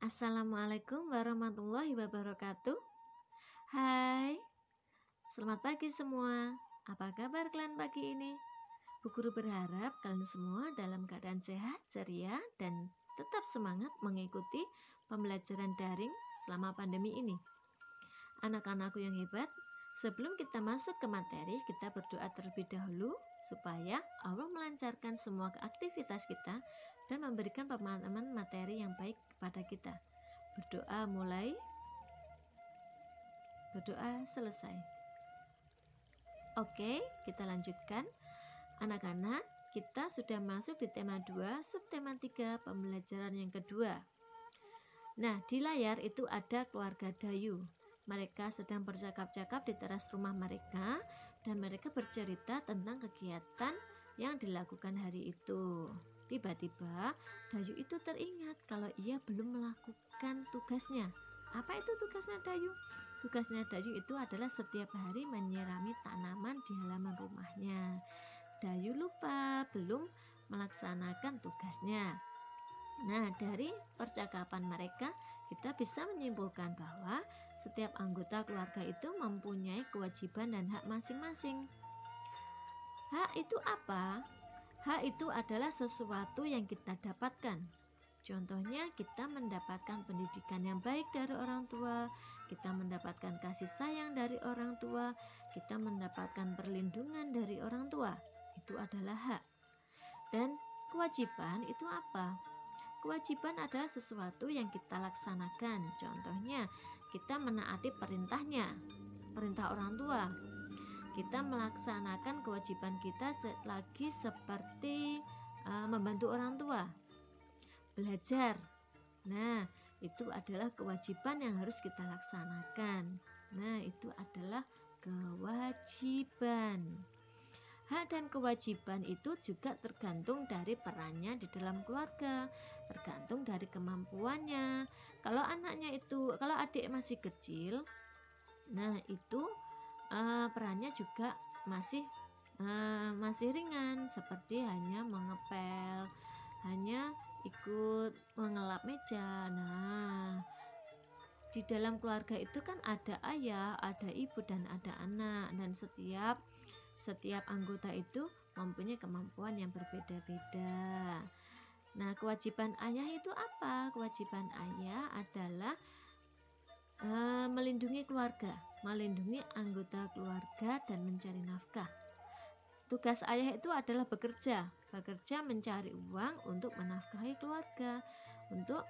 Assalamualaikum warahmatullahi wabarakatuh. Hai, selamat pagi semua. Apa kabar kalian pagi ini? Bu Guru berharap kalian semua dalam keadaan sehat, ceria, dan tetap semangat mengikuti pembelajaran daring selama pandemi ini. Anak-anakku yang hebat, sebelum kita masuk ke materi, kita berdoa terlebih dahulu supaya Allah melancarkan semua aktivitas kita dan memberikan pemahaman materi yang baik kepada kita. Berdoa mulai, berdoa selesai. Oke, kita lanjutkan. Anak-anak, kita sudah masuk di tema 2, subtema 3, pembelajaran yang kedua. Nah, di layar itu ada keluarga Dayu. Mereka sedang bercakap-cakap di teras rumah mereka dan mereka bercerita tentang kegiatan yang dilakukan hari itu. Tiba-tiba Dayu itu teringat kalau ia belum melakukan tugasnya. Apa itu tugasnya Dayu? Tugasnya Dayu itu adalah setiap hari menyirami tanaman di halaman rumahnya. Dayu lupa belum melaksanakan tugasnya. Nah, dari percakapan mereka kita bisa menyimpulkan bahwa setiap anggota keluarga itu mempunyai kewajiban dan hak masing-masing. Hak itu apa? Hak itu adalah sesuatu yang kita dapatkan. Contohnya, kita mendapatkan pendidikan yang baik dari orang tua, kita mendapatkan kasih sayang dari orang tua, kita mendapatkan perlindungan dari orang tua. Itu adalah hak. Dan kewajiban itu apa? Kewajiban adalah sesuatu yang kita laksanakan. Contohnya, kita menaati perintahnya, perintah orang tua. Kita melaksanakan kewajiban kita lagi seperti membantu orang tua, belajar. Nah, itu adalah kewajiban yang harus kita laksanakan. Nah, itu adalah kewajiban. Hak dan kewajiban itu juga tergantung dari perannya di dalam keluarga, tergantung dari kemampuannya. Kalau adik masih kecil, nah itu perannya juga masih ringan, seperti hanya mengepel, hanya ikut mengelap meja. Nah, di dalam keluarga itu kan ada ayah, ada ibu, dan ada anak, dan setiap anggota itu mempunyai kemampuan yang berbeda-beda. Nah, kewajiban ayah itu apa? Kewajiban ayah adalah melindungi keluarga, melindungi anggota keluarga dan mencari nafkah. Tugas ayah itu adalah bekerja mencari uang untuk menafkahi keluarga, untuk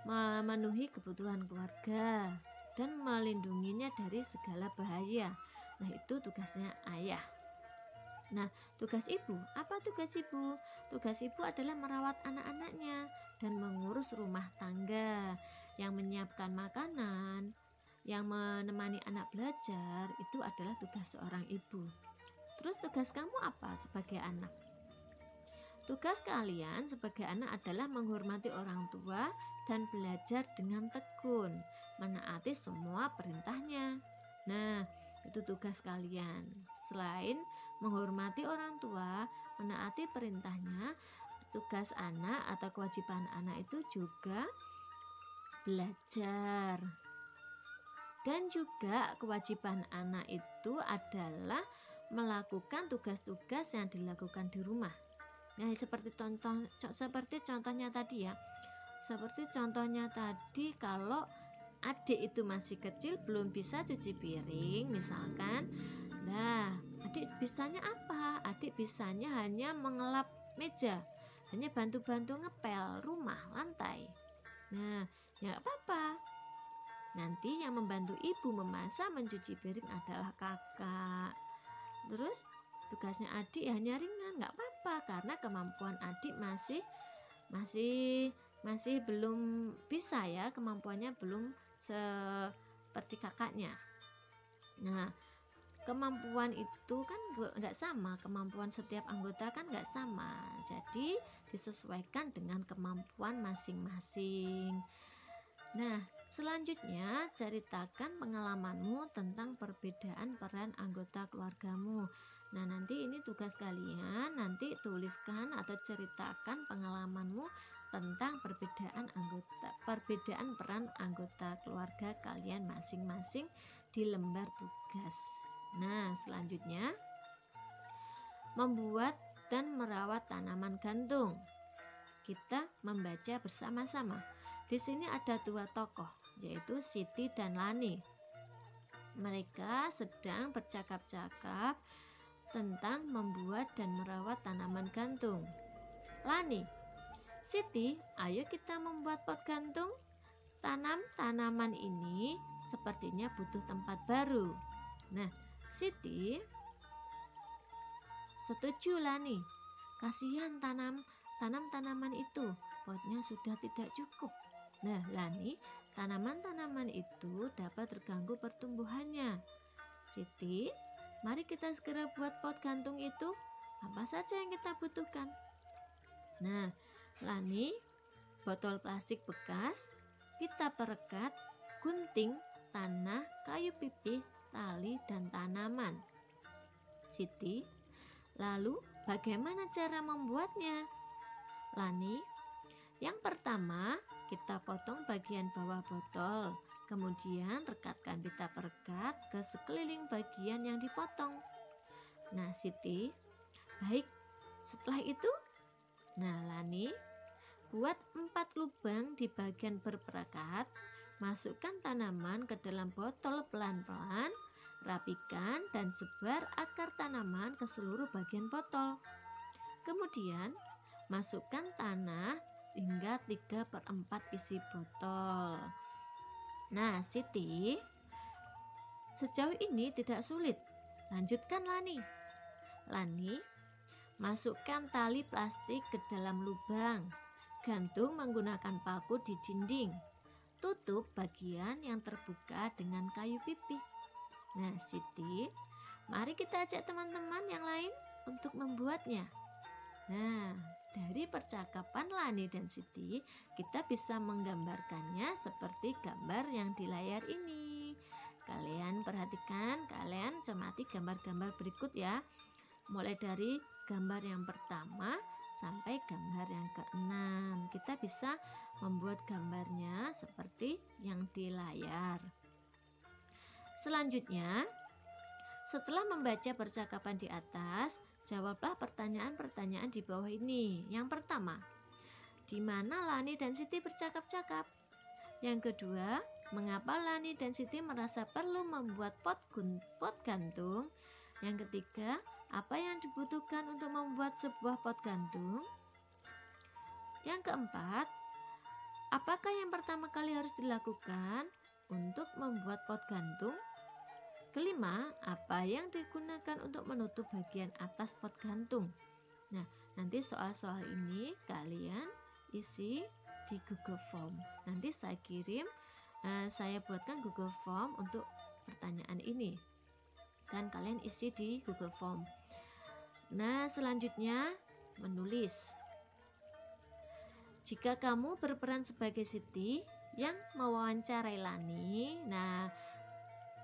memenuhi kebutuhan keluarga dan melindunginya dari segala bahaya. Nah, itu tugasnya ayah. Nah, tugas ibu, apa tugas ibu? Tugas ibu adalah merawat anak-anaknya dan mengurus rumah tangga, yang menyiapkan makanan, yang menemani anak belajar, itu adalah tugas seorang ibu. Terus tugas kamu apa sebagai anak? Tugas kalian sebagai anak adalah menghormati orang tua dan belajar dengan tekun, menaati semua perintahnya. Nah, itu tugas kalian. Selain menghormati orang tua, menaati perintahnya, tugas anak atau kewajiban anak itu juga belajar. Dan juga kewajiban anak itu adalah melakukan tugas-tugas yang dilakukan di rumah. Nah, seperti contohnya tadi ya. Seperti contohnya tadi, kalau adik itu masih kecil belum bisa cuci piring misalkan. Nah, adik bisanya apa? Adik bisanya hanya mengelap meja, hanya bantu-bantu ngepel rumah, lantai. Nah, ya apa-apa. Nanti yang membantu ibu memasak, mencuci piring adalah kakak. Terus tugasnya adik hanya ringan, nggak apa-apa, karena kemampuan adik masih belum bisa ya, kemampuannya belum seperti kakaknya. Nah, kemampuan itu kan nggak sama, kemampuan setiap anggota kan nggak sama, jadi disesuaikan dengan kemampuan masing-masing. Nah, selanjutnya ceritakan pengalamanmu tentang perbedaan peran anggota keluargamu. Nah, nanti ini tugas kalian, nanti tuliskan atau ceritakan pengalamanmu tentang perbedaan peran anggota keluarga kalian masing-masing di lembar tugas. Nah, selanjutnya membuat dan merawat tanaman gantung. Kita membaca bersama-sama. Di sini ada dua tokoh, yaitu Siti dan Lani. Mereka sedang bercakap-cakap tentang membuat dan merawat tanaman gantung. Lani, Siti, ayo kita membuat pot gantung. Tanaman ini sepertinya butuh tempat baru. Nah, Siti, setuju Lani. Kasihan tanaman itu, potnya sudah tidak cukup. Nah, Lani, tanaman-tanaman itu dapat terganggu pertumbuhannya. Siti, mari kita segera buat pot gantung itu. Apa saja yang kita butuhkan? Nah, Lani, botol plastik bekas, pita perekat, gunting, tanah, kayu pipih, tali, dan tanaman. Siti, lalu bagaimana cara membuatnya? Lani, yang pertama kita potong bagian bawah botol, kemudian rekatkan pita perekat ke sekeliling bagian yang dipotong. Nah, Siti, baik. Setelah itu, nah Lani, buat 4 lubang di bagian berperekat, masukkan tanaman ke dalam botol pelan-pelan, rapikan dan sebar akar tanaman ke seluruh bagian botol. Kemudian, masukkan tanah hingga 3/4 isi botol. Nah, Siti, sejauh ini tidak sulit. Lanjutkan Lani. Lani, masukkan tali plastik ke dalam lubang. Gantung menggunakan paku di dinding. Tutup bagian yang terbuka dengan kayu pipih. Nah, Siti, mari kita ajak teman-teman yang lain untuk membuatnya. Nah, dari percakapan Lani dan Siti, kita bisa menggambarkannya seperti gambar yang di layar ini. Kalian perhatikan, kalian cermati gambar-gambar berikut ya. Mulai dari gambar yang pertama sampai gambar yang ke-6. Kita bisa membuat gambarnya seperti yang di layar. Selanjutnya, setelah membaca percakapan di atas, jawablah pertanyaan-pertanyaan di bawah ini. Yang pertama, di mana Lani dan Siti bercakap-cakap? Yang kedua, mengapa Lani dan Siti merasa perlu membuat pot gantung? Yang ketiga, apa yang dibutuhkan untuk membuat sebuah pot gantung? Yang keempat, apakah yang pertama kali harus dilakukan untuk membuat pot gantung? Kelima, apa yang digunakan untuk menutup bagian atas pot gantung? Nah, nanti soal-soal ini kalian isi di Google Form. Nanti saya kirim, saya buatkan Google Form untuk pertanyaan ini. Dan kalian isi di Google Form. Nah, selanjutnya menulis. Jika kamu berperan sebagai Siti yang mewawancarai Lani, nah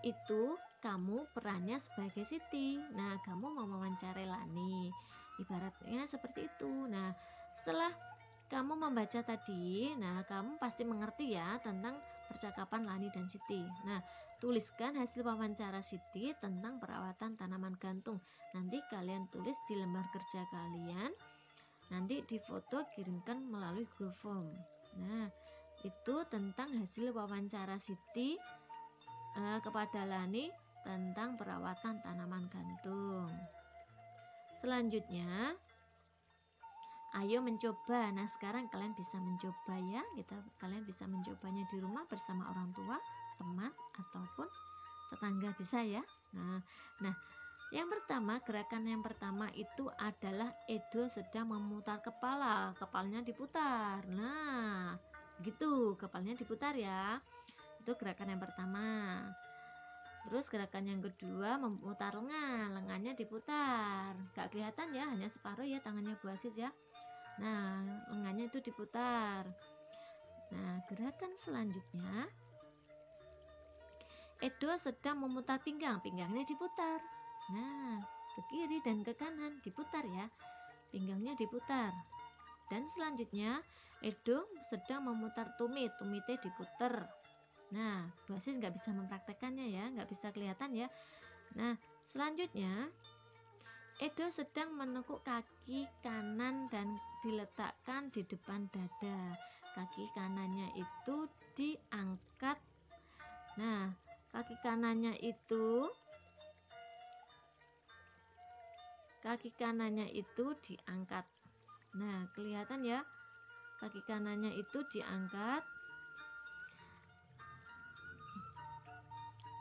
itu kamu perannya sebagai Siti. Nah, kamu mewawancarai Lani. Ibaratnya seperti itu. Nah, setelah kamu membaca tadi, nah kamu pasti mengerti ya tentang percakapan Lani dan Siti. Nah, tuliskan hasil wawancara Siti tentang perawatan tanaman gantung. Nanti kalian tulis di lembar kerja kalian. Nanti difoto kirimkan melalui Google Form. Nah, itu tentang hasil wawancara Siti kepada Lani tentang perawatan tanaman gantung. Selanjutnya, ayo mencoba. Nah, sekarang kalian bisa mencoba ya. Kalian bisa mencobanya di rumah bersama orang tua, teman, ataupun tetangga bisa ya. Nah, gerakan yang pertama itu adalah Edo sedang memutar kepala. Kepalanya diputar. Nah, gitu, kepalanya diputar ya. Itu gerakan yang pertama. Terus gerakan yang kedua memutar lengannya diputar. Gak kelihatan ya, hanya separuh ya tangannya Bu Asis ya. Nah, lengannya itu diputar. Nah, gerakan selanjutnya Edo sedang memutar pinggangnya diputar. Nah, ke kiri dan ke kanan diputar ya. Pinggangnya diputar. Dan selanjutnya Edo sedang memutar tumit, tumitnya diputer. Nah, Bu Asis nggak bisa mempraktekannya ya, nggak bisa kelihatan ya. Nah, selanjutnya Edo sedang menekuk kaki kanan dan diletakkan di depan dada. Kaki kanannya itu diangkat. Nah, kaki kanannya itu diangkat. Nah, kelihatan ya, kaki kanannya itu diangkat.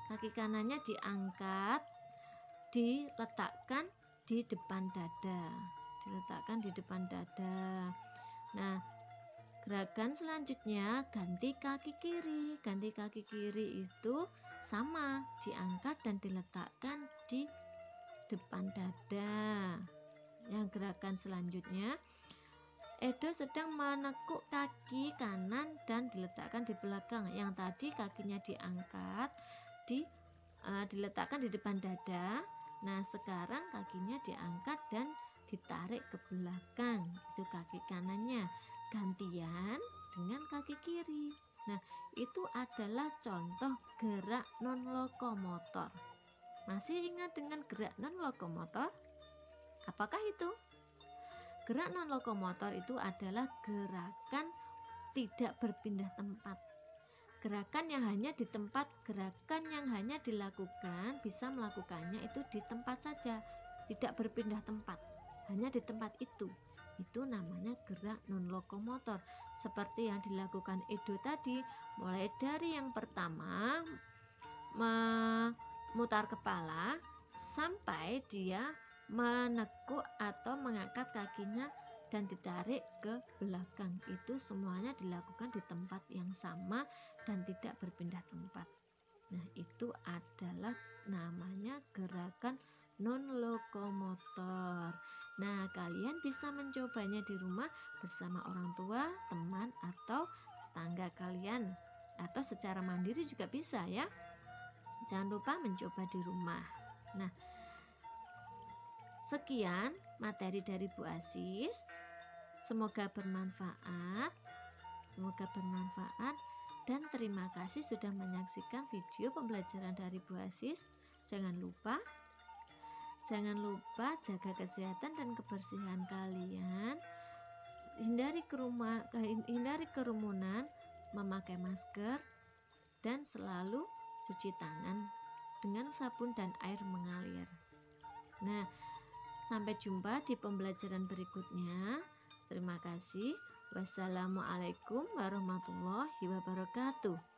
Kaki kanannya diangkat, diletakkan di depan dada. Nah, gerakan selanjutnya ganti kaki kiri. Ganti kaki kiri itu sama, diangkat dan diletakkan di depan dada. Yang gerakan selanjutnya Edo sedang menekuk kaki kanan dan diletakkan di belakang. Yang tadi kakinya diangkat, diletakkan di depan dada. Nah, sekarang kakinya diangkat dan ditarik ke belakang. Itu kaki kanannya. Gantian dengan kaki kiri. Nah, itu adalah contoh gerak non lokomotor. Masih ingat dengan gerak non lokomotor? Apakah itu? Gerak non lokomotor itu adalah gerakan tidak berpindah tempat. Gerakan yang hanya di tempat, gerakan yang hanya dilakukan, bisa melakukannya itu di tempat saja, tidak berpindah tempat, hanya di tempat itu. Itu namanya gerak non lokomotor. Seperti yang dilakukan Edo tadi, mulai dari yang pertama memutar kepala sampai dia menekuk atau mengangkat kakinya dan ditarik ke belakang. Itu semuanya dilakukan di tempat yang sama dan tidak berpindah tempat. Nah, itu adalah namanya gerakan non lokomotor. Nah, kalian bisa mencobanya di rumah bersama orang tua, teman, atau tetangga kalian, atau secara mandiri juga bisa ya. Jangan lupa mencoba di rumah. Nah, sekian materi dari Bu Asis. Semoga bermanfaat dan terima kasih sudah menyaksikan video pembelajaran dari Bu Asis. Jangan lupa jaga kesehatan dan kebersihan kalian. Hindari kerumunan, memakai masker, dan selalu cuci tangan dengan sabun dan air mengalir. Nah, sampai jumpa di pembelajaran berikutnya. Terima kasih. Wassalamualaikum warahmatullahi wabarakatuh.